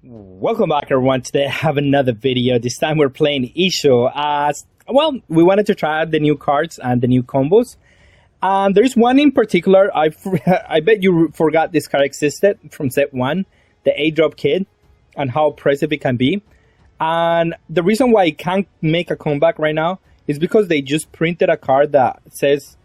Welcome back, everyone. Today I have another video. This time we're playing Issho. Well, we wanted to try out the new cards and the new combos. There's one in particular. I bet you forgot this card existed from set 1, the A-Drop Kid, and how oppressive it can be. And the reason why it can't make a comeback right now is because they just printed a card that says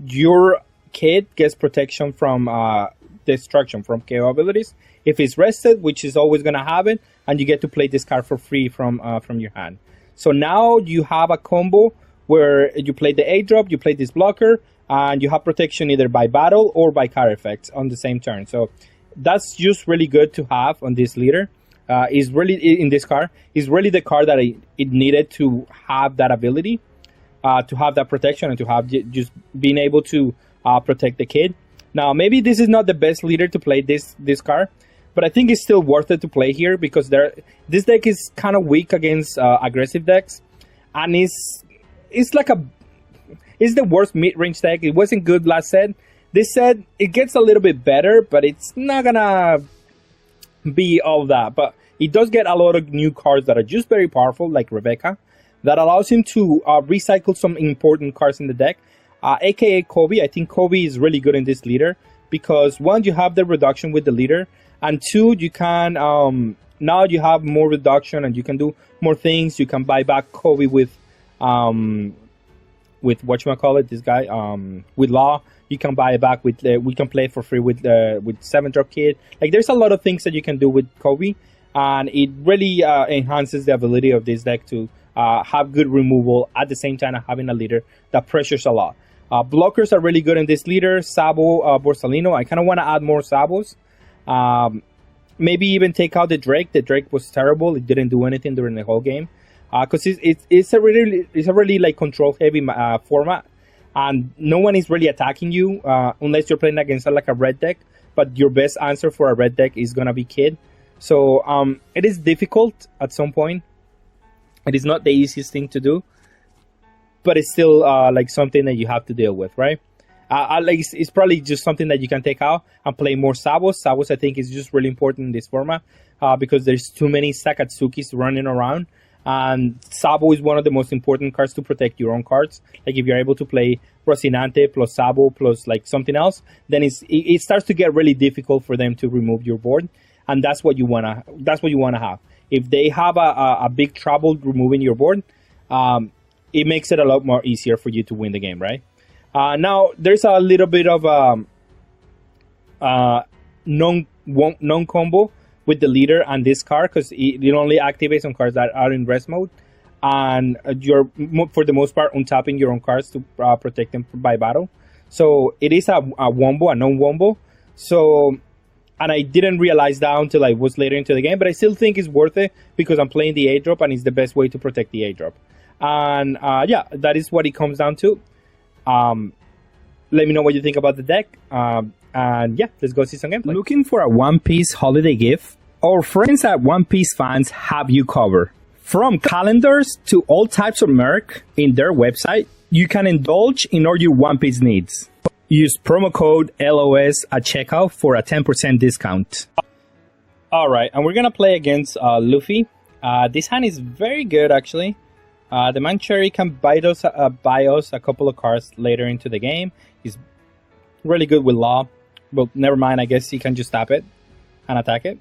your kid gets protection from destruction from KO abilities if it's rested, which is always going to happen, and you get to play this card for free from your hand. So now you have a combo where you play the A-Drop, you play this blocker, and you have protection either by battle or by card effects on the same turn. So that's just really good to have on this leader. Is really in this card is really the card that it needed to have that ability, to have that protection, and to have just being able to protect the kid. Now, maybe this is not the best leader to play this card, but I think it's still worth it to play here because this deck is kind of weak against aggressive decks, and it's the worst mid-range deck. It wasn't good last set. This set it gets a little bit better, but it's not gonna be all that. But it does get a lot of new cards that are just very powerful, like Rebecca, that allows him to recycle some important cards in the deck. AKA Kobe. I think Kobe is really good in this leader because one, you have the reduction with the leader, and two, you can now you have more reduction and you can do more things. You can buy back Kobe with whatchamacallit, this guy with Law. You can buy it back with we can play it for free with 7-Drop Kid. Like, there's a lot of things that you can do with Kobe, and it really enhances the ability of this deck to have good removal at the same time of having a leader that pressures a lot. Blockers are really good in this leader. Sabo, Borsalino. I kind of want to add more Sabos. Maybe even take out the Drake. The Drake was terrible. It didn't do anything during the whole game. Because it's a really like control heavy format, and no one is really attacking you unless you're playing against like a red deck. But your best answer for a red deck is gonna be Kid. So it is difficult at some point. It is not the easiest thing to do, but it's still like something that you have to deal with, right? It's probably just something that you can take out and play more Sabos. Sabos, I think, is just really important in this format because there's too many Sakatsukis running around. And Sabo is one of the most important cards to protect your own cards. Like, if you're able to play Rocinante plus Sabo plus like something else, then it starts to get really difficult for them to remove your board, and that's what you wanna have. If they have a big trouble removing your board, it makes it a lot more easier for you to win the game, right? Now there's a little bit of non-combo with the leader and this card, because it only activates on cards that are in rest mode, and you're for the most part untapping your own cards to protect them by battle. So it is a wombo, a non-wombo. So, and I didn't realize that until I was later into the game, but I still think it's worth it because I'm playing the A-Drop and it's the best way to protect the A-Drop. And yeah, that is what it comes down to. Let me know what you think about the deck. And yeah, let's go see some gameplay. Looking for a One Piece holiday gift? Our friends at One Piece Fans have you covered. From calendars to all types of merch in their website, you can indulge in all your One Piece needs. Use promo code LOS at checkout for a 10% discount. Alright, and we're gonna play against Luffy. This hand is very good, actually. The man Cherry can buy us a couple of cards later into the game. He's really good with Law. Well, never mind, I guess he can just tap it and attack it.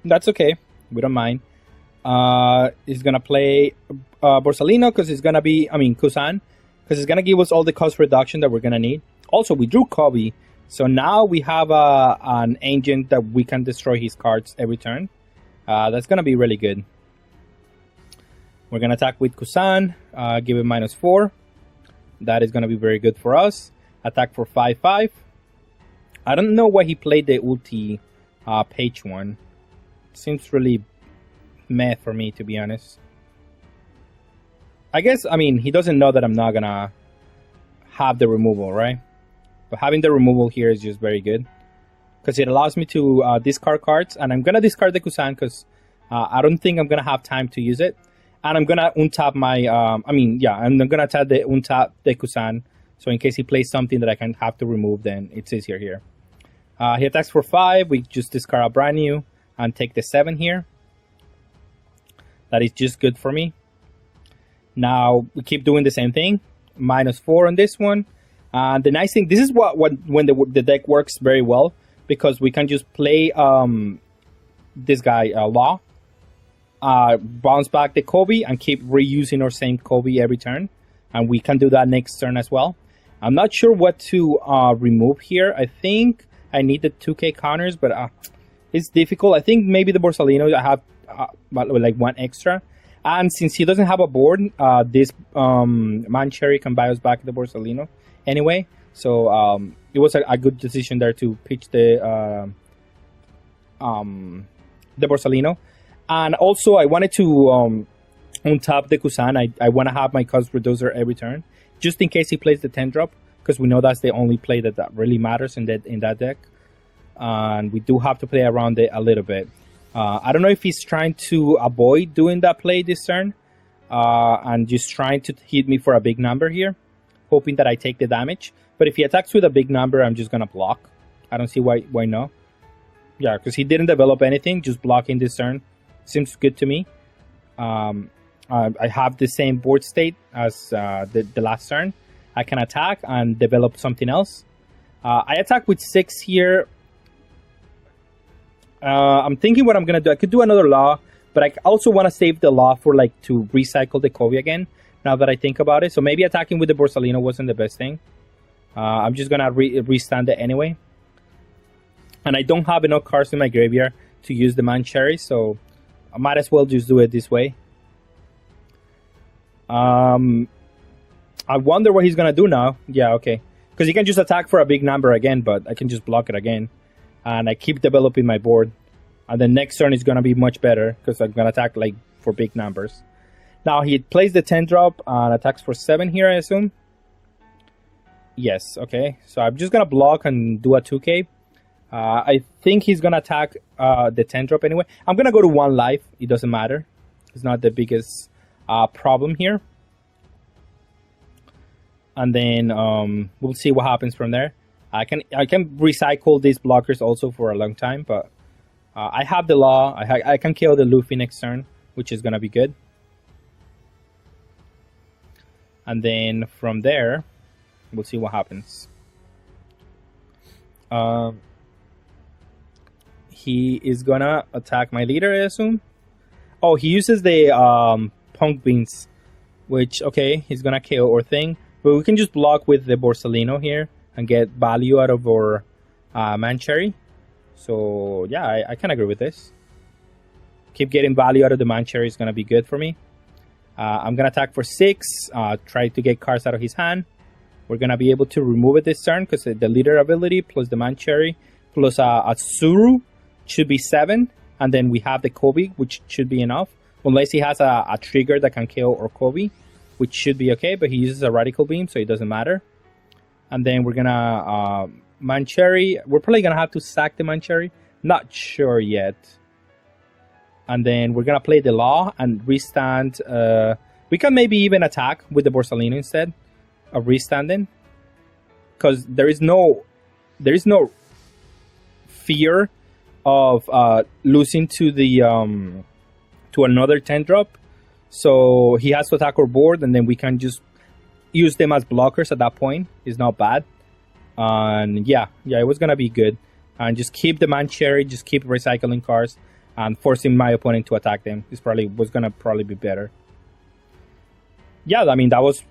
That's okay, we don't mind. He's gonna play Borsalino because it's gonna be, Kusan, because it's gonna give us all the cost reduction that we're gonna need. Also, we drew Kobe, so now we have an agent that we can destroy his cards every turn. That's gonna be really good. We're gonna attack with Kusan, give it -4. That is gonna be very good for us. Attack for 5/5. I don't know why he played the ulti page one. Seems really meh for me, to be honest. I guess, he doesn't know that I'm not gonna have the removal, right? But having the removal here is just very good, because it allows me to discard cards, and I'm gonna discard the Kusan because I don't think I'm gonna have time to use it. And I'm gonna untap my, I'm gonna tap the Kusan, so in case he plays something that I can have to remove, then it's easier here. He attacks for 5, we just discard a brand new. and take the 7 here. That is just good for me. Now we keep doing the same thing. -4 on this one. And the nice thing, this is when the deck works very well, because we can just play this guy, Law, bounce back the Kobe, and keep reusing our same Kobe every turn. And we can do that next turn as well. I'm not sure what to remove here. I think I need the 2k counters, but it's difficult. I think maybe the Borsalino, I have like 1 extra. And since he doesn't have a board, this Mancherry can buy us back the Borsalino anyway. So it was a good decision there to pitch the Borsalino. And also I wanted to untap the Kusan. I want to have my cost reducer every turn, just in case he plays the 10-drop, because we know that's the only play that really matters in that deck. And we do have to play around it a little bit. I don't know if he's trying to avoid doing that play this turn, and just trying to hit me for a big number here, hoping that I take the damage. But if he attacks with a big number, I'm just gonna block. I don't see why no. Yeah, because he didn't develop anything. Just blocking this turn seems good to me. I have the same board state as the last turn. I can attack and develop something else. I attack with 6 here. I'm thinking what I'm gonna do. I could do another Law, but I also want to save the Law for like to recycle the Kobe again, now that I think about it. So maybe attacking with the Borsalino wasn't the best thing. I'm just gonna restand it anyway. And I don't have enough cards in my graveyard to use the Mancherry, so I might as well just do it this way. I wonder what he's gonna do now. Yeah, okay. Because he can just attack for a big number again, but I can just block it again. And I keep developing my board. And the next turn is gonna be much better, because I'm gonna attack like for big numbers. Now he plays the 10-drop and attacks for 7 here, I assume. Yes, okay. So I'm just gonna block and do a 2k. I think he's gonna attack the 10-drop anyway. I'm gonna go to 1 life. It doesn't matter. It's not the biggest problem here. And then we'll see what happens from there. I can recycle these blockers also for a long time, but I have the Law. I can kill the Luffy next turn, which is gonna be good. And then from there, we'll see what happens. He is gonna attack my leader, I assume. Oh, he uses the Punk Beans, which, okay, he's gonna KO our thing. But we can just block with the Borsalino here and get value out of our Mancherry. So, yeah, I can agree with this. Keep getting value out of the Mancherry is gonna be good for me. I'm gonna attack for 6, try to get cards out of his hand. We're gonna be able to remove it this turn, because the leader ability plus the Mancherry plus a Tsuru should be 7, and then we have the Kobe, which should be enough, unless he has a trigger that can kill or Kobe, which should be okay, but he uses a Radical Beam, so it doesn't matter. And then we're gonna Mancherry. We're probably gonna have to sack the Mancherry, not sure yet. And then we're gonna play the Law and restand. We can maybe even attack with the Borsalino instead of restanding, because there is no fear of losing to the to another 10-drop. So he has to attack our board, and then we can just use them as blockers at that point. It's not bad. And yeah, it was gonna be good. And just keep the Mancherry, just keep recycling cards and forcing my opponent to attack them. This was gonna be better. Yeah, I mean that was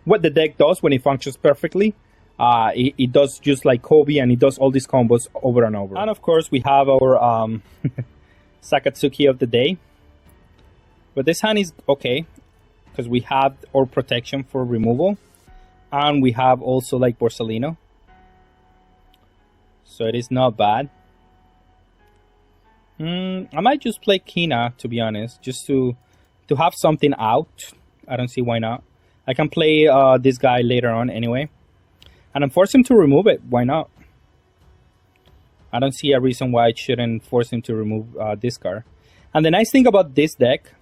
what the deck does when it functions perfectly. It does just like Kobe, and it does all these combos over and over. And of course we have our Sakatsuki of the day. But this hand is okay, because we have our protection for removal, and we have also like Borsalino, so it is not bad. I might just play Kina, to be honest, just to have something out. I don't see why not. I can play this guy later on anyway, and I'm forcing him to remove it. Why not? I don't see a reason why I shouldn't force him to remove this card. And the nice thing about this deck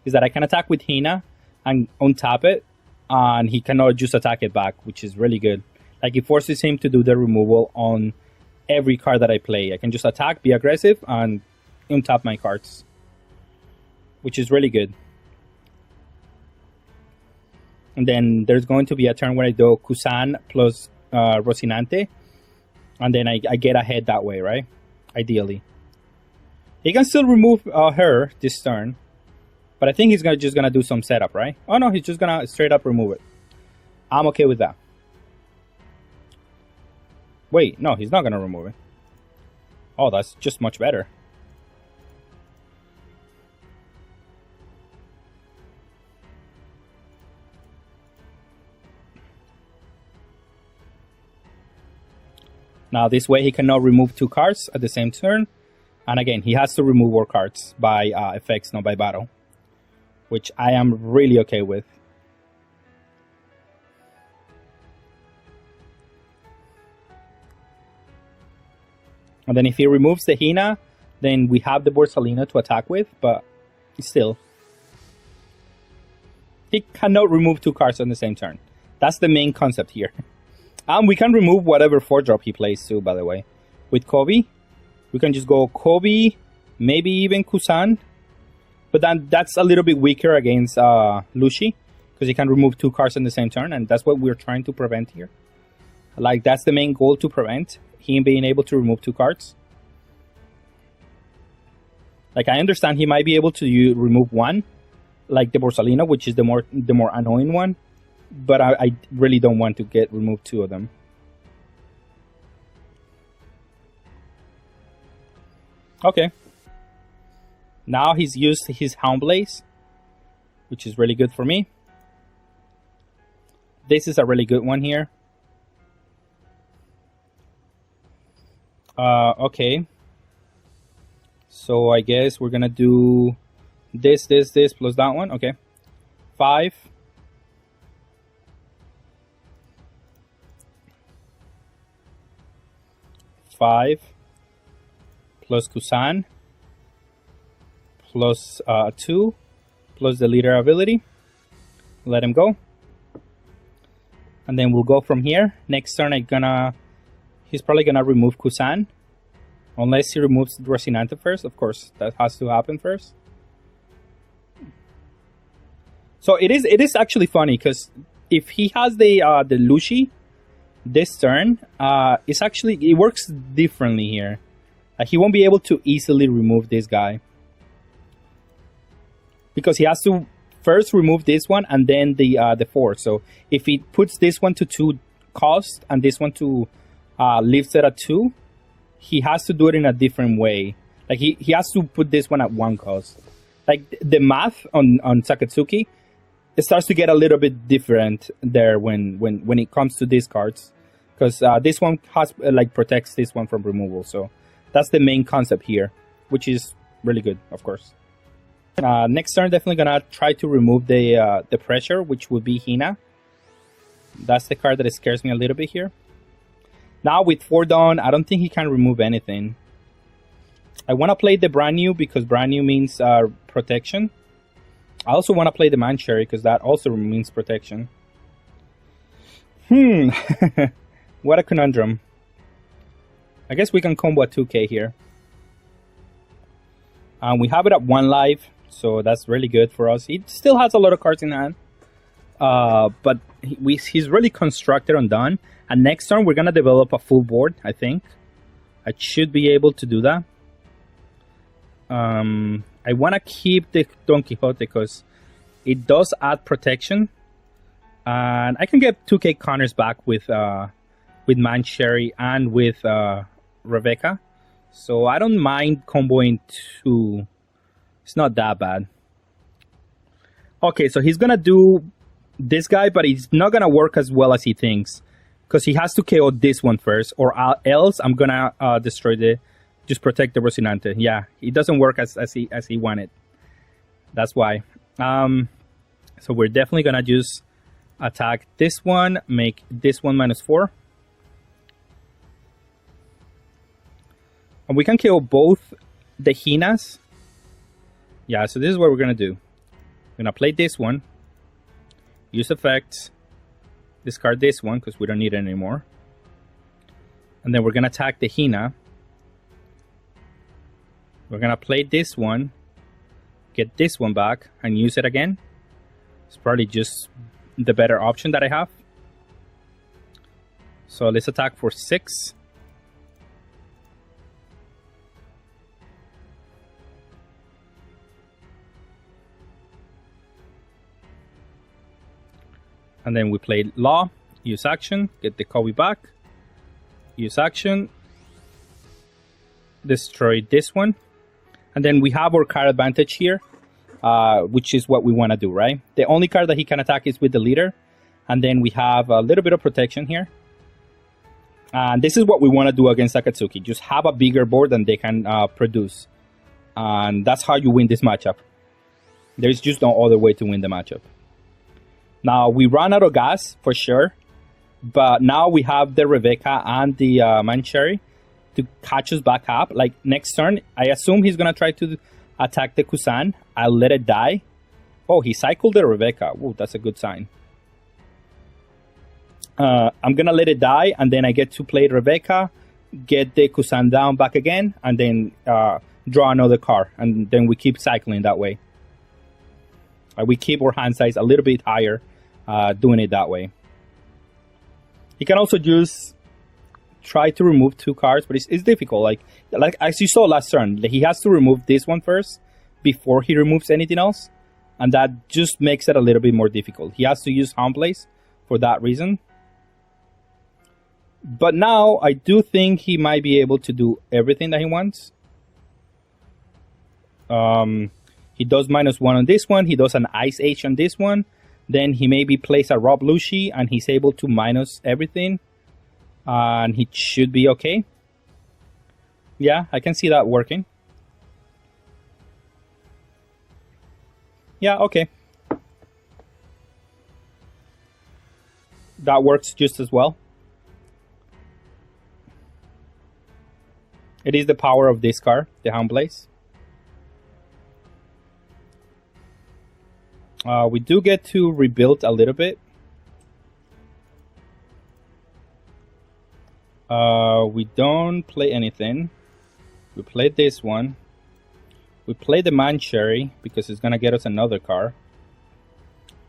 is that I can attack with Hina and untap it, and he cannot just attack it back, which is really good. Like, it forces him to do the removal on every card that I play. I can just attack, be aggressive, and untap my cards, which is really good. And then there's going to be a turn where I do Kusan plus Rocinante, and then I get ahead that way, right? Ideally. He can still remove her this turn, but I think he's just gonna do some setup, right? Oh no, he's just gonna straight up remove it. I'm okay with that. Wait, no, he's not gonna remove it. Oh, that's just much better. Now this way he cannot remove 2 cards at the same turn. And again, he has to remove more cards by effects, not by battle. Which I am really okay with. And then if he removes the Hina, then we have the Borsalino to attack with, but still. He cannot remove 2 cards on the same turn. That's the main concept here. And we can remove whatever 4-drop he plays too, by the way. With Kobe, we can just go Kobe, maybe even Kusan. But then that's a little bit weaker against Lushi, because he can remove 2 cards on the same turn, and that's what we're trying to prevent here. Like, that's the main goal, to prevent him being able to remove 2 cards. Like, I understand he might be able to remove 1, like the Borsalino, which is the more annoying one. But I really don't want to get removed 2 of them. Okay. Now he's used his Houndblaze, which is really good for me. This is a really good one here. Okay. So I guess we're gonna do this plus that one. Okay. 5. 5 plus Kusan plus 2 plus the leader ability. Let him go. And then we'll go from here. Next turn he's probably gonna remove Kusan. Unless he removes Rocinante first. Of course, that has to happen first. So it is actually funny, because if he has the Lushi this turn, it works differently here. He won't be able to easily remove this guy, because he has to first remove this one and then the 4. So if he puts this one to 2 cost and this one to leaves it at 2, he has to do it in a different way. Like he has to put this one at 1 cost. Like the math on Sakatsuki, it starts to get a little bit different there when it comes to these cards, because this one has protects this one from removal. So that's the main concept here, which is really good, of course. Next turn, definitely gonna try to remove the pressure, which would be Hina. That's the card that scares me a little bit here. Now with 4 down, I don't think he can remove anything. I want to play the brand new, because brand new means protection. I also want to play the Mancherry, because that also means protection. What a conundrum. I guess we can combo a 2k here. We have it at 1 life, so that's really good for us. He still has a lot of cards in hand. But he's really constructed on done. And next turn, we're going to develop a full board, I think. I should be able to do that. I want to keep the Don Quixote because it does add protection. And I can get 2k counters back with Mancherry and with Rebecca. So I don't mind comboing 2. It's not that bad. Okay, so he's going to do this guy, but it's not going to work as well as he thinks. Because he has to KO this one first, or else I'm going to destroy just protect the Rocinante. Yeah, it doesn't work as he wanted. That's why. So we're definitely going to just attack this one, make this one -4. And we can KO both the Hinas. Yeah, so this is what we're going to do. We're going to play this one. Use effects. Discard this one because we don't need it anymore. And then we're going to attack the Hina. We're going to play this one, get this one back, and use it again. It's probably just the better option that I have. So let's attack for 6. And then we play Law, use action, get the Kobe back, use action, destroy this one. And then we have our card advantage here, which is what we want to do, right? The only card that he can attack is with the leader. And then we have a little bit of protection here. And this is what we want to do against Akatsuki. Just have a bigger board than they can produce. And that's how you win this matchup. There's just no other way to win the matchup. Now, we run out of gas, for sure. But now we have the Rebecca and the Mancherry to catch us back up. Like, next turn, I assume he's going to try to attack the Kusan. I'll let it die. Oh, he cycled the Rebecca. Ooh, that's a good sign. I'm going to let it die, and then I get to play Rebecca, get the Kusan down back again, and then draw another card. And then we keep cycling that way. We keep our hand size a little bit higher, doing it that way. You can also just try to remove 2 cards, but it's difficult. Like as you saw last turn, he has to remove this one first before he removes anything else, and that just makes it a little bit more difficult. He has to use home place for that reason. But now I do think he might be able to do everything that he wants. He does -1 on this one. He does an Ice Age on this one. Then he maybe plays a Rob Lucy and he's able to minus everything. And he should be okay. Yeah, I can see that working. Yeah, okay. That works just as well. It is the power of this card, the Hound Blaze. We do get to rebuild a little bit. We don't play anything. We played this one. We play the Mancherry because it's going to get us another card.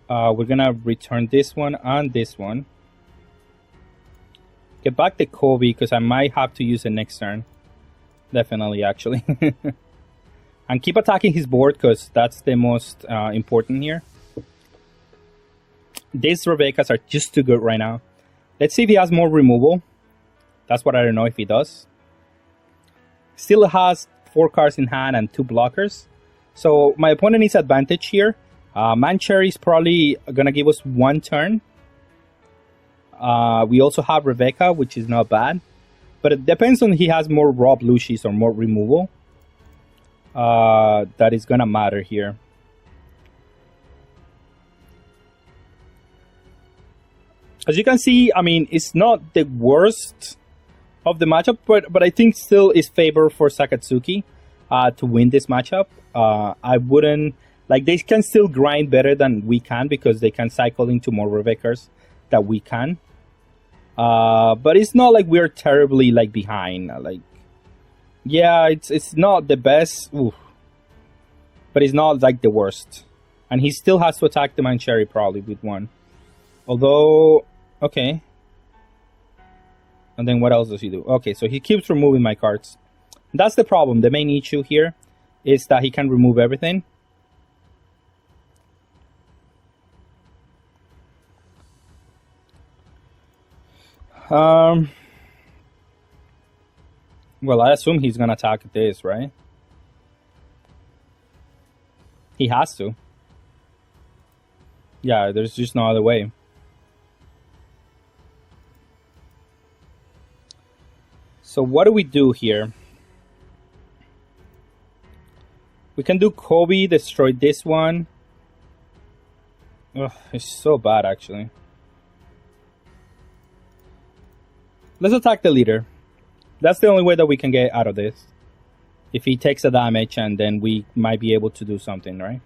We're going to return this one and this one. Get back the Kobe because I might have to use it next turn. Definitely, actually. And keep attacking his board because that's the most important here. These Rebecca's are just too good right now. Let's see if he has more removal. That's what I don't know if he does. Still has 4 cards in hand and 2 blockers. So my opponent is advantage here. Mancherry is probably going to give us 1 turn. We also have Rebecca, which is not bad. But it depends on if he has more Rob Lucy's or more removal. That is going to matter here. As you can see, I mean, it's not the worst of the matchup, but I think still is favor for Sakatsuki to win this matchup. I wouldn't, like, they can still grind better than we can because they can cycle into more Rebeccas that we can. But it's not like we're terribly, like, behind. Like, yeah, it's not the best, but it's not, like, the worst. And he still has to attack the Mancherry probably with 1. Although, okay. And then what else does he do? Okay, so he keeps removing my cards. That's the problem. The main issue here is that he can remove everything. Well, I assume he's going to attack this, right? He has to. Yeah, there's just no other way. So what do we do here? We can do Kobe, destroy this one. Ugh, it's so bad, actually. Let's attack the leader. That's the only way that we can get out of this. If he takes a damage, and then we might be able to do something, right?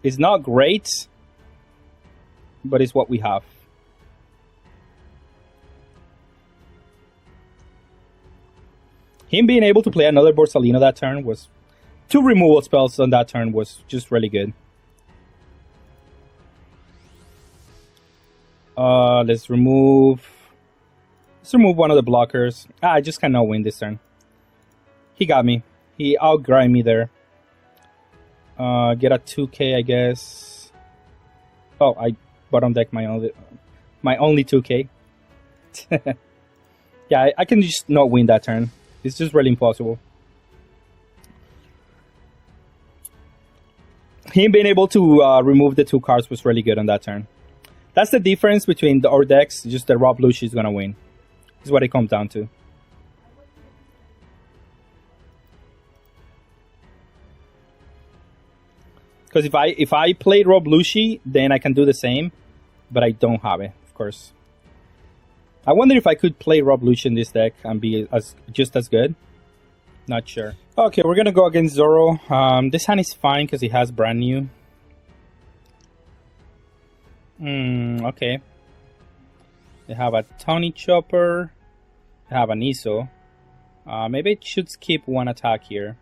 It's not great, but it's what we have. Him being able to play another Borsalino that turn was... 2 removal spells on that turn was just really good. Let's remove one of the blockers. I just cannot win this turn. He got me. He outgrind me there. Get a 2k, I guess. Oh, I bottom deck my only 2k. Yeah, I can just not win that turn. It's just really impossible. Him being able to remove the 2 cards was really good on that turn. That's the difference between our decks. Just that Rob Lucci is gonna win. Is what it comes down to. Because if I played Rob Lucci, then I can do the same, but I don't have it, of course. I wonder if I could play Rob Lucci in this deck and be just as good. Not sure. Okay, we're gonna go against Zoro. This hand is fine because he has brand new. Okay. They have a Tony Chopper. They have an Issho. Maybe it should skip 1 attack here.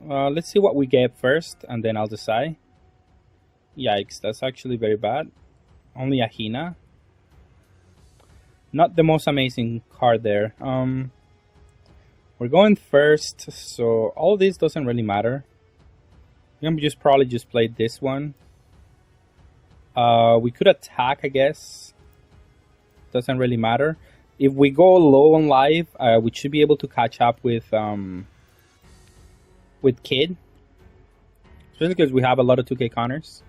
Let's see what we get first, and then I'll decide. Yikes, that's actually very bad. Only a Hina. Not the most amazing card there. We're going first, so all this doesn't really matter. I'm gonna probably just play this one. We could attack, I guess. Doesn't really matter. If we go low on life, we should be able to catch up with Kid. Especially because we have a lot of 2k counters.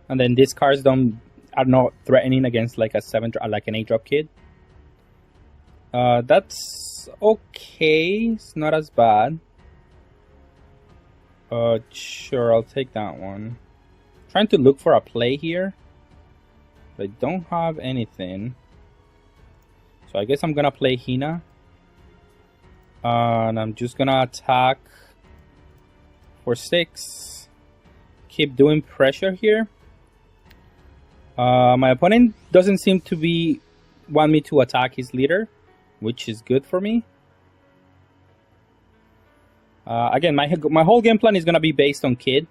And then these cards are not threatening against like like an 8-drop Kid. That's okay. It's not as bad. Sure, I'll take that one. Trying to look for a play here, but I don't have anything. So I guess I'm gonna play Hina. And I'm just gonna attack for 6. Keep doing pressure here. My opponent doesn't seem to want me to attack his leader, which is good for me. Again, my whole game plan is gonna be based on Kid.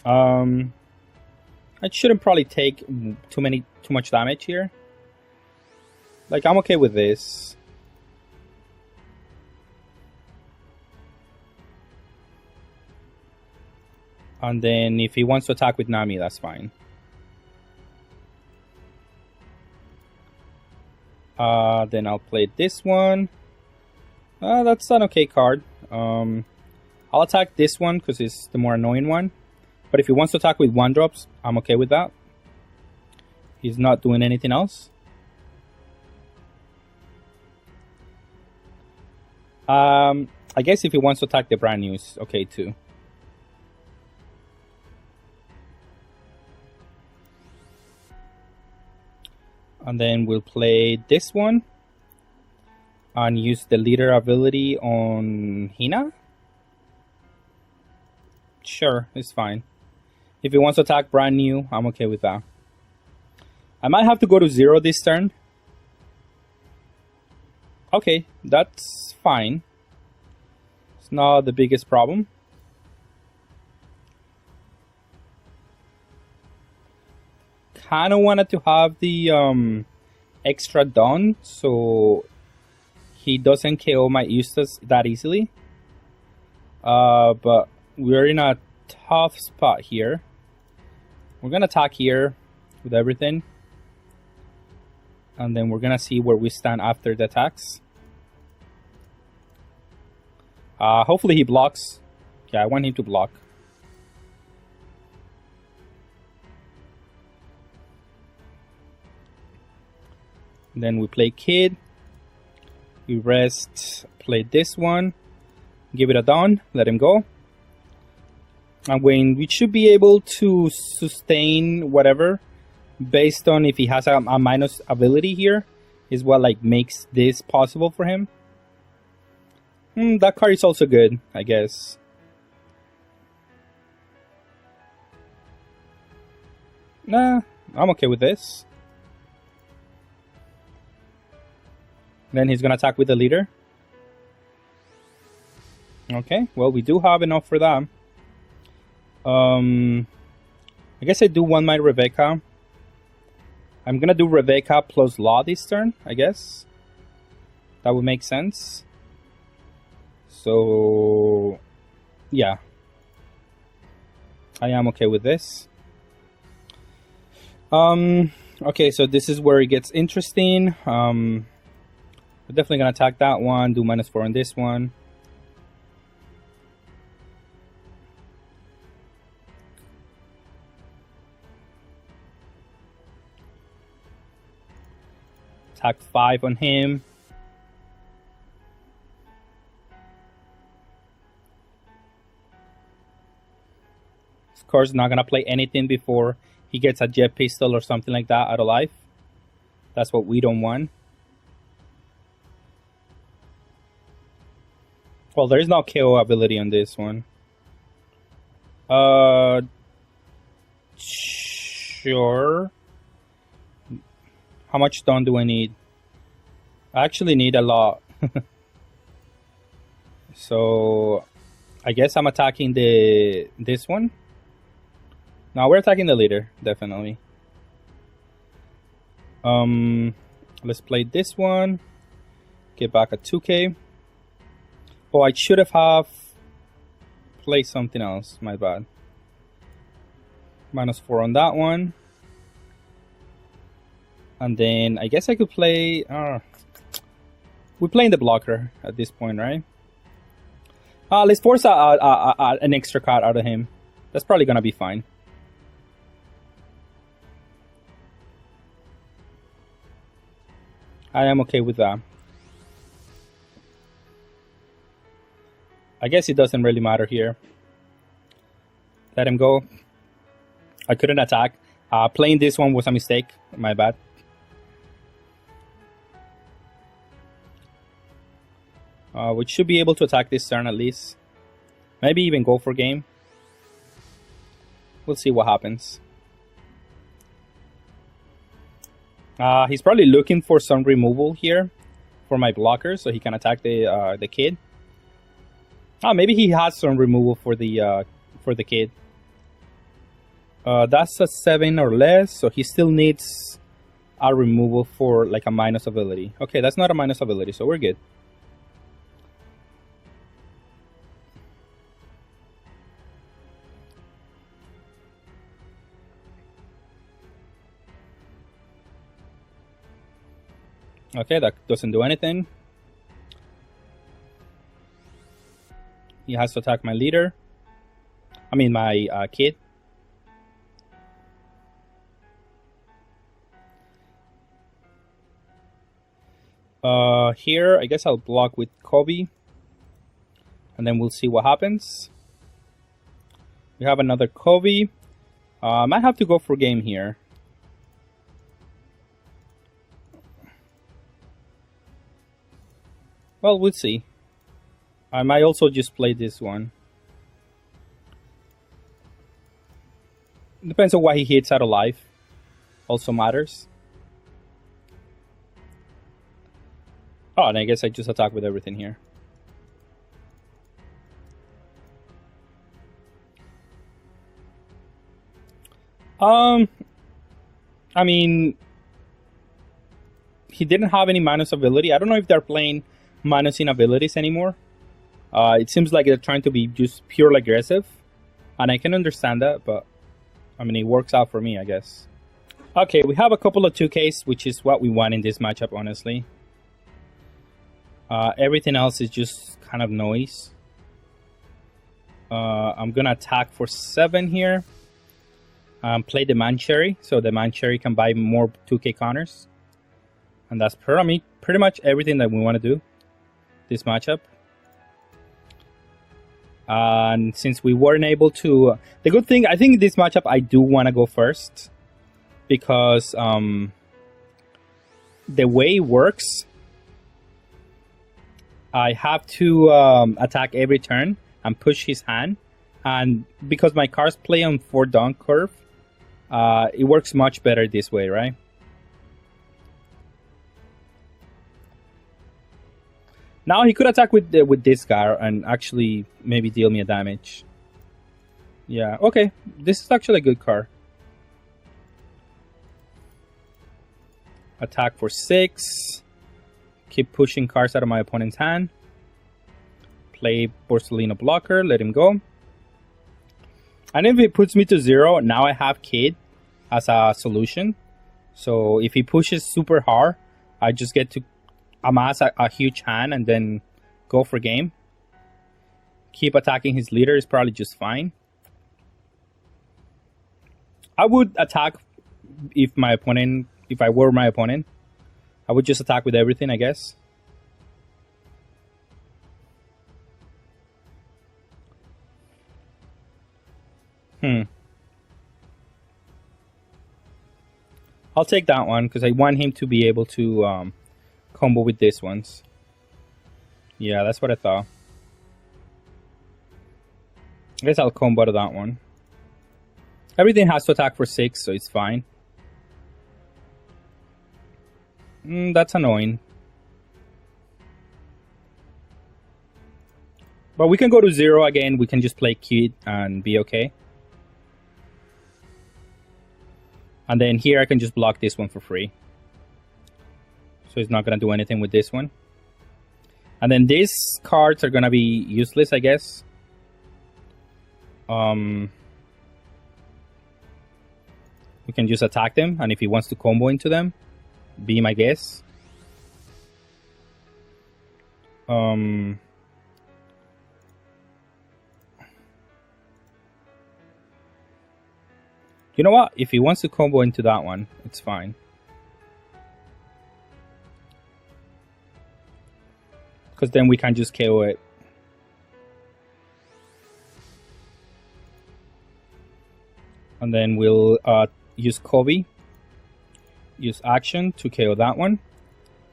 I shouldn't probably take too much damage here. Like, I'm okay with this. And then if he wants to attack with Nami, that's fine. Then I'll play this one. That's an okay card. I'll attack this one because it's the more annoying one. But if he wants to attack with 1-drops, I'm okay with that. He's not doing anything else. I guess if he wants to attack the brand new, it's okay too. And then we'll play this one and use the leader ability on Hina. Sure, it's fine. If he wants to attack brand new, I'm okay with that. I might have to go to 0 this turn. Okay, that's fine. It's not the biggest problem. Kind of wanted to have the extra done so he doesn't KO my Eustace that easily. But we're in a tough spot here. We're gonna attack here with everything, and then we're gonna see where we stand after the attacks. Hopefully he blocks. Yeah, I want him to block. Then we play Kid. We rest, play this one, give it a down, let him go. And when we should be able to sustain whatever based on if he has a minus ability here is what like makes this possible for him. That card is also good, I guess. Nah, I'm okay with this. Then he's gonna attack with the leader. Okay, well, we do have enough for that. I guess I do want my Rebecca. I'm gonna do Rebecca plus Law this turn, I guess. That would make sense. So, yeah. I am okay with this. Okay, so this is where it gets interesting. We're definitely gonna attack that one, do -4 on this one. Attack 5 on him. Of course, not gonna play anything before he gets a jet pistol or something like that out of life. That's what we don't want. Well, there's no KO ability on this one. Sure. How much stone do I need? I actually need a lot. So, I guess I'm attacking this one. No, we're attacking the leader, definitely. Let's play this one. Get back a 2k. Oh, I should have played something else. My bad. -4 on that one. And then I guess I could play... we're playing the blocker at this point, right? Let's force an extra card out of him. That's probably going to be fine. I am okay with that. I guess it doesn't really matter here. Let him go. I couldn't attack. Playing this one was a mistake. My bad. We should be able to attack this turn at least. Maybe even go for game. We'll see what happens. He's probably looking for some removal here for my blocker so he can attack the kid. Maybe he has some removal for the kid. That's a 7 or less, so he still needs a removal for like a minus ability. Okay, that's not a minus ability, so we're good. Okay, that doesn't do anything. He has to attack my leader. I mean, my kid. Here, I guess I'll block with Kobe. And then we'll see what happens. We have another Kobe. Might have to go for game here. Well, we'll see. I might also just play this one. Depends on what he hits out of life. Also matters. Oh, and I guess I just attack with everything here. I mean, he didn't have any minus ability. I don't know if they're playing minusing abilities anymore. It seems like they're trying to be just purely aggressive, and I can understand that, but I mean, it works out for me, I guess. Okay, we have a couple of 2Ks, which is what we want in this matchup, honestly. Everything else is just kind of noise. I'm gonna attack for 7 here. Play the Man Cherry, so the Man Cherry can buy more 2K counters. And that's pretty much everything that we want to do this matchup. And since we weren't able to... the good thing, I think this matchup I do want to go first. Because the way it works, I have to attack every turn and push his hand. And because my cards play on 4 down curve, It works much better this way, right? Now he could attack with this guy and actually maybe deal me a damage. Yeah, okay. This is actually a good card. Attack for 6. Keep pushing cards out of my opponent's hand. Play Borsellino blocker, let him go. And if it puts me to 0, now I have Kid as a solution. So if he pushes super hard, I just get to amass a huge hand and then go for game. Keep attacking his leader is probably just fine. I would attack if I were my opponent. I would just attack with everything, I guess. I'll take that one because I want him to be able to combo with these ones. Yeah, that's what I thought. I guess I'll combo to that one. Everything has to attack for 6, so it's fine. That's annoying. But we can go to 0 again. We can just play Kid and be okay. And then here I can just block this one for free. So it's not going to do anything with this one. And then these cards are going to be useless, I guess. We can just attack them. And if he wants to combo into them, be my guess. You know what? If he wants to combo into that one, it's fine. Because then we can just KO it. And then we'll use Kobe. Use action to KO that one.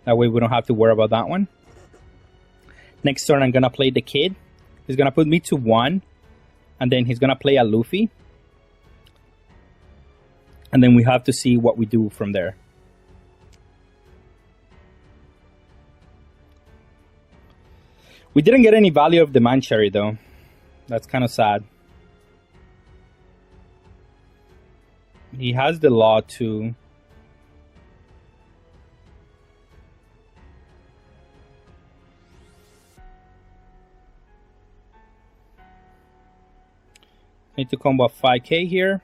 That way we don't have to worry about that one. Next turn I'm going to play the Kid. He's going to put me to 1. And then he's going to play a Luffy. And then we have to see what we do from there. We didn't get any value of the Mancherry though. That's kind of sad. He has the Law too. Need to combo 5k here.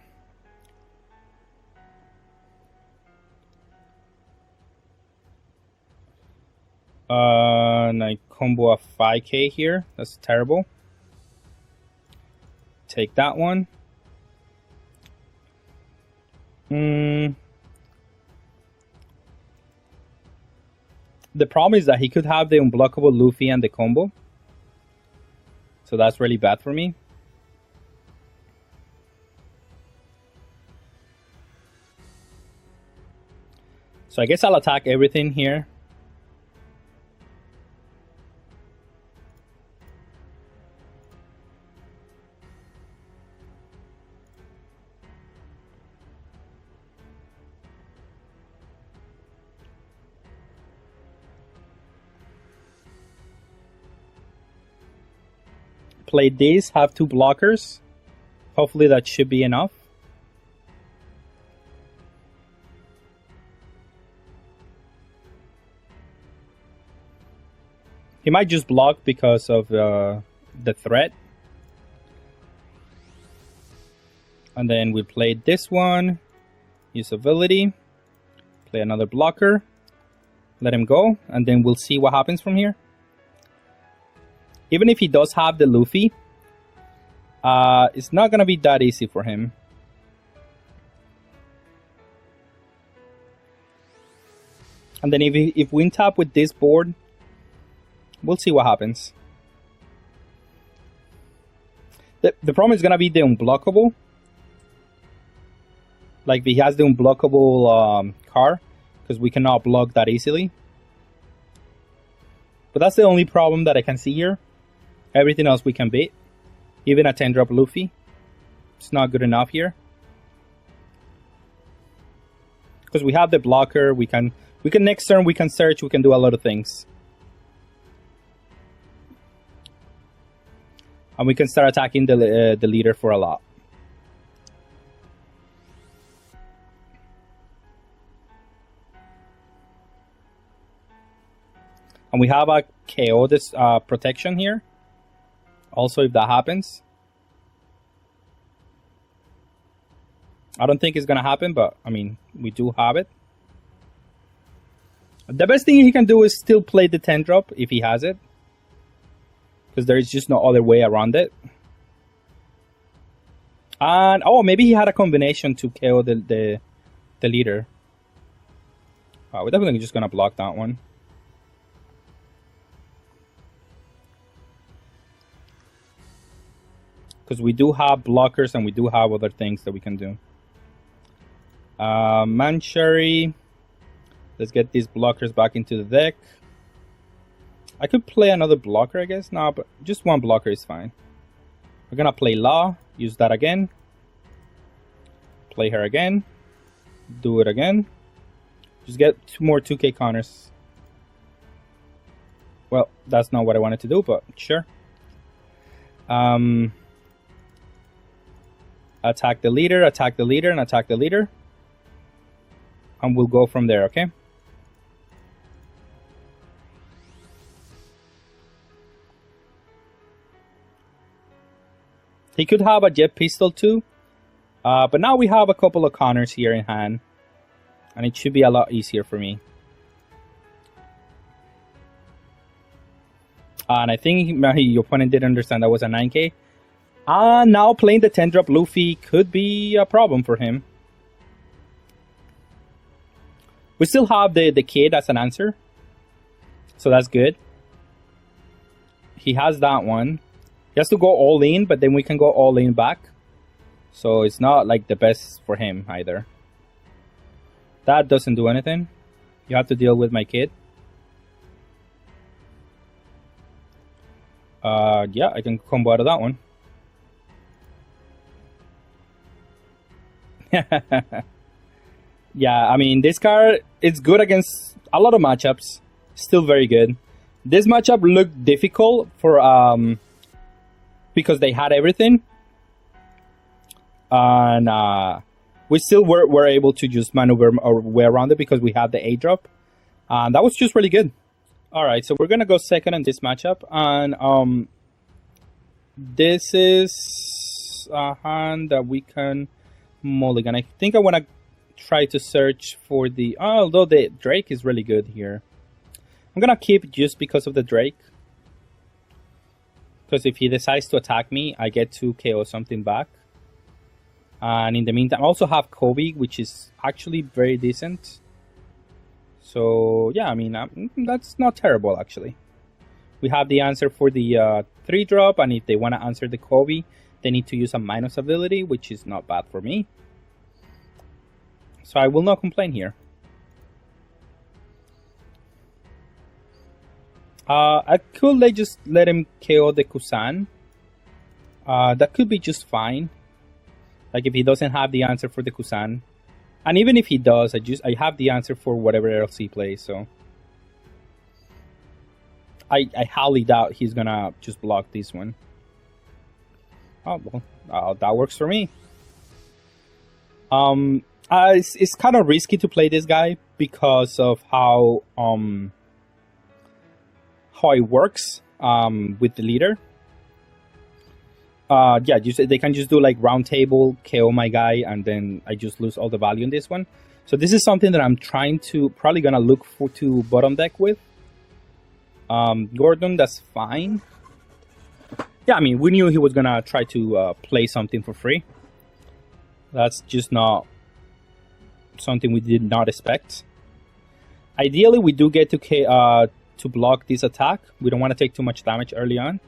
And I combo a 5k here. That's terrible. Take that one. The problem is that he could have the unblockable Luffy and the combo. So that's really bad for me. So I guess I'll attack everything here. Play these, have 2 blockers. Hopefully that should be enough. He might just block because of the threat. And then we play this one. Use ability. Play another blocker. Let him go. And then we'll see what happens from here. Even if he does have the Luffy, it's not going to be that easy for him. And then if we tap with this board, we'll see what happens. The problem is going to be the unblockable. Like, he has the unblockable card, because we cannot block that easily. But that's the only problem that I can see here. Everything else we can beat. Even a 10-drop Luffy. It's not good enough here. Because we have the blocker, we can next turn we can search, we can do a lot of things. And we can start attacking the leader for a lot. And we have a KO this protection here. Also, if that happens. I don't think it's going to happen, but I mean, we do have it. The best thing he can do is still play the 10 drop if he has it. Because there is just no other way around it. And, oh, maybe he had a combination to KO the leader. We're definitely just going to block that one. Because we do have blockers and we do have other things that we can do. Manchari. Let's get these blockers back into the deck. I could play another blocker, I guess. No, but just one blocker is fine. We're gonna play Law. Use that again. Play her again. Do it again. Just get 2 more 2k counters. Well, that's not what I wanted to do, but sure. Attack the leader, and attack the leader. And we'll go from there, okay? He could have a jet pistol too. But now we have a couple of counters here in hand. And it should be a lot easier for me. And I think your opponent didn't understand that was a 9k. Now playing the 10 drop Luffy could be a problem for him. We still have the kid as an answer. So that's good. He has that one. He has to go all in, but then we can go all in back. So it's not like the best for him either. That doesn't do anything. You have to deal with my kid. Yeah, I can combo out of that one. Yeah, I mean, this card is good against a lot of matchups. Still very good. This matchup looked difficult for because they had everything. And we still were able to just maneuver our way around it because we had the 8 drop. And that was just really good. Alright, so we're going to go second in this matchup. And this is a hand that we can mulligan. I think I want to try to search for the... although the Drake is really good here. I'm going to keep just because of the Drake. Because if he decides to attack me, I get to KO something back. And in the meantime, I also have Kobe, which is actually very decent. So, yeah, I mean, that's not terrible, actually. We have the answer for the 3 drop, and if they want to answer the Kobe, they need to use a minus ability, which is not bad for me. So I will not complain here. I could just let him KO the Kusan. That could be just fine. Like if he doesn't have the answer for the Kusan. And even if he does, I have the answer for whatever else he plays, so I highly doubt he's gonna just block this one. Oh well, that works for me. It's kind of risky to play this guy because of how it works with the leader. Yeah, they can just do like round table, KO my guy, and then I just lose all the value in this one. So this is something that I'm probably gonna look to bottom deck with. Gordon, that's fine. Yeah, I mean, we knew he was gonna try to play something for free. That's just not something we did not expect. Ideally, we do get to block this attack. We don't want to take too much damage early on,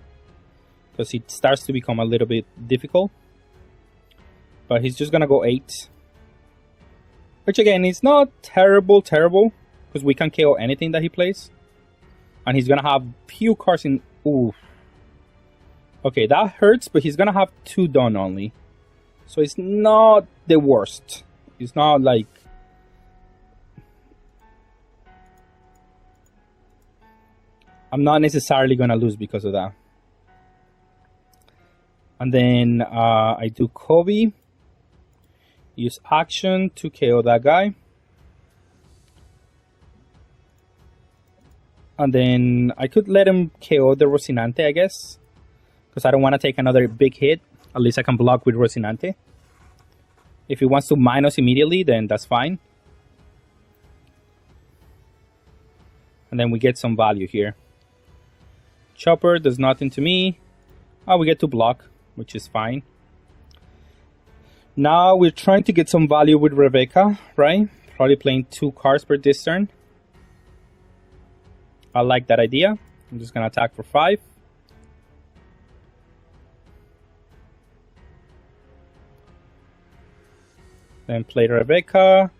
because it starts to become a little bit difficult. But he's just gonna go 8. Which again, is not terrible, because we can KO anything that he plays. And he's gonna have few cards in... Ooh. Okay, that hurts, but he's gonna have 2 done only. So it's not the worst. It's not like I'm not necessarily going to lose because of that. And then I do Kobe. Use action to KO that guy. And then I could let him KO the Rocinante, I guess. Because I don't want to take another big hit. At least I can block with Rocinante. If he wants to minus immediately, then that's fine. And then we get some value here. Chopper does nothing to me. Oh, we get to block, which is fine. Now we're trying to get some value with Rebecca, right? Probably playing 2 cards per this turn. I like that idea. I'm just going to attack for 5. Then play Rebecca.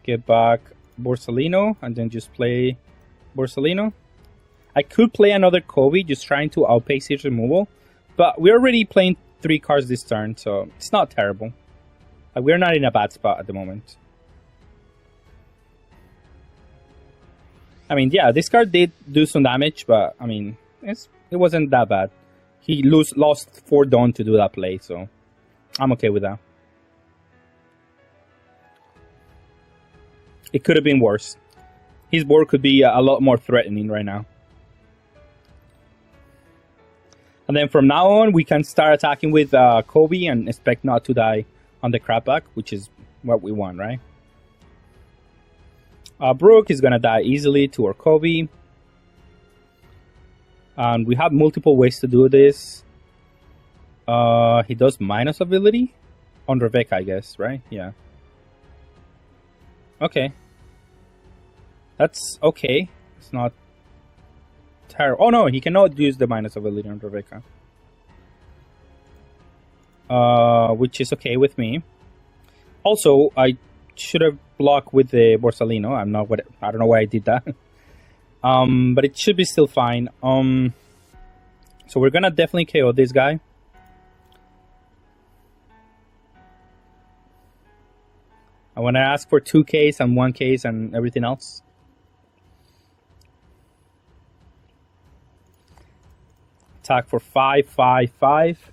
Get back Borsalino. And then just play Borsalino. I could play another Kobe, just trying to outpace his removal. But we're already playing 3 cards this turn, so it's not terrible. Like, we're not in a bad spot at the moment. I mean, yeah, this card did do some damage, but I mean, it wasn't that bad. He lost 4 Dawn to do that play, so I'm okay with that. It could have been worse. His board could be a lot more threatening right now. And then from now on, we can start attacking with Kobe and expect not to die on the crapback, which is what we want, right? Brooke is going to die easily to our Kobe. And we have multiple ways to do this. He does minus ability on Rebecca, I guess, right? Yeah. Okay. That's okay. It's not terrible. Oh no, he cannot use the minus ability on Rebecca. Which is okay with me. Also, I should have blocked with the Borsalino. I don't know why I did that. But it should be still fine. So we're gonna definitely KO this guy. I want to ask for 2 Ks and 1 Ks and everything else. Attack for 5, 5, 5.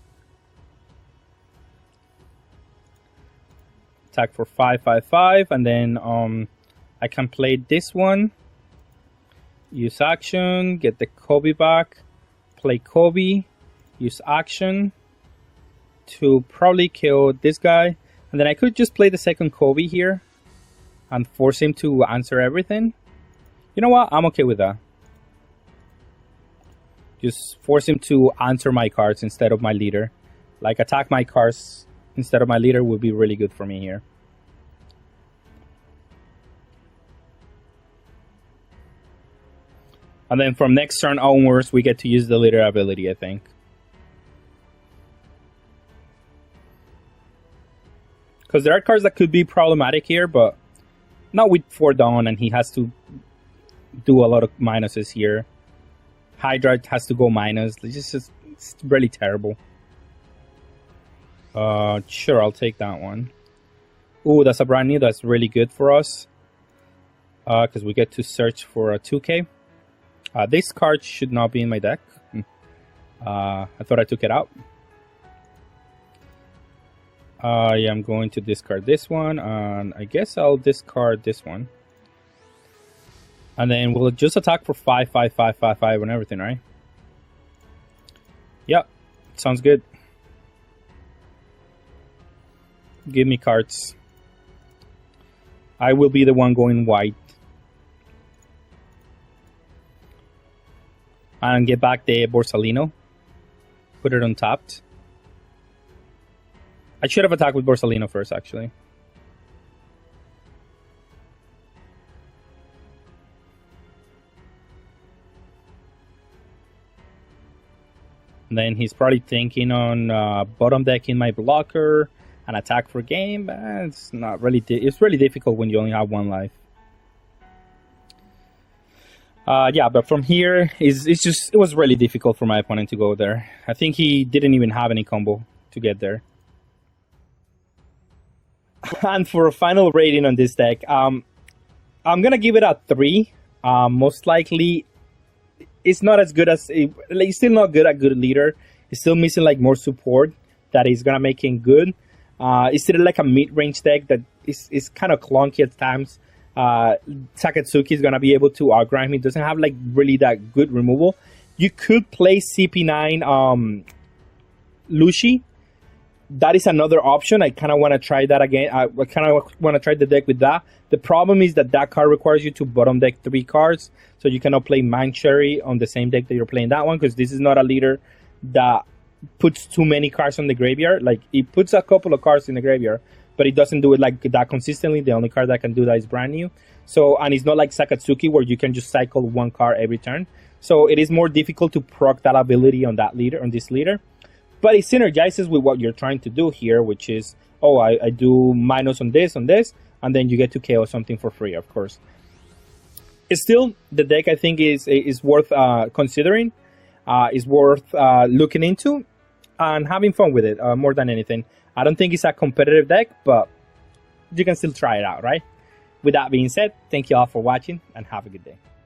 Attack for 5, 5, 5. And then I can play this one. Use action. Get the Kobe back. Play Kobe. Use action to probably kill this guy. And then I could just play the second Kobe here and force him to answer everything. You know what? I'm okay with that. Just force him to answer my cards instead of my leader. Like, attack my cards instead of my leader would be really good for me here. And then from next turn onwards, we get to use the leader ability, I think. Because there are cards that could be problematic here, but not with 4 Dawn, and he has to do a lot of minuses here. Hydra has to go minus. It's really terrible. Sure, I'll take that one. Ooh, that's a brand new. That's really good for us. Because we get to search for a 2K. This card should not be in my deck. I thought I took it out. I am going to discard this one, and I guess I'll discard this one. And then we'll just attack for 5, 5, 5, 5, 5 and everything, right? Yep, sounds good. Give me cards. I will be the one going white. And get back the Borsalino. Put it untapped. I should have attacked with Borsalino first, actually. And then he's probably thinking on bottom decking my blocker and attack for game. But it's not really. It's really difficult when you only have 1 life. Yeah, but from here, it was really difficult for my opponent to go there. I think he didn't even have any combo to get there. And for a final rating on this deck, I'm gonna give it a 3. Most likely, it's not as good as it's still not good at good leader. It's still missing like more support that is gonna make him good. It's still like a mid-range deck that is kind of clunky at times. Sakatsuki is gonna be able to outgrind. He doesn't have like really that good removal. You could play CP9 Lushi. That is another option. I kind of want to try that again. I kind of want to try the deck with that. The problem is that that card requires you to bottom deck 3 cards, so you cannot play Mind Cherry on the same deck that you're playing that one, because this is not a leader that puts too many cards on the graveyard. Like, it puts a couple of cards in the graveyard, but it doesn't do it like that consistently. The only card that can do that is Brand New. So, and it's not like Sakatsuki where you can just cycle 1 card every turn. So it is more difficult to proc that ability on that leader, on this leader. But it synergizes with what you're trying to do here, which is, oh, I do minus on this, and then you get to KO something for free, of course. It's still, the deck I think is worth considering, is worth looking into, and having fun with it more than anything. I don't think it's a competitive deck, but you can still try it out, right? With that being said, thank you all for watching, and have a good day.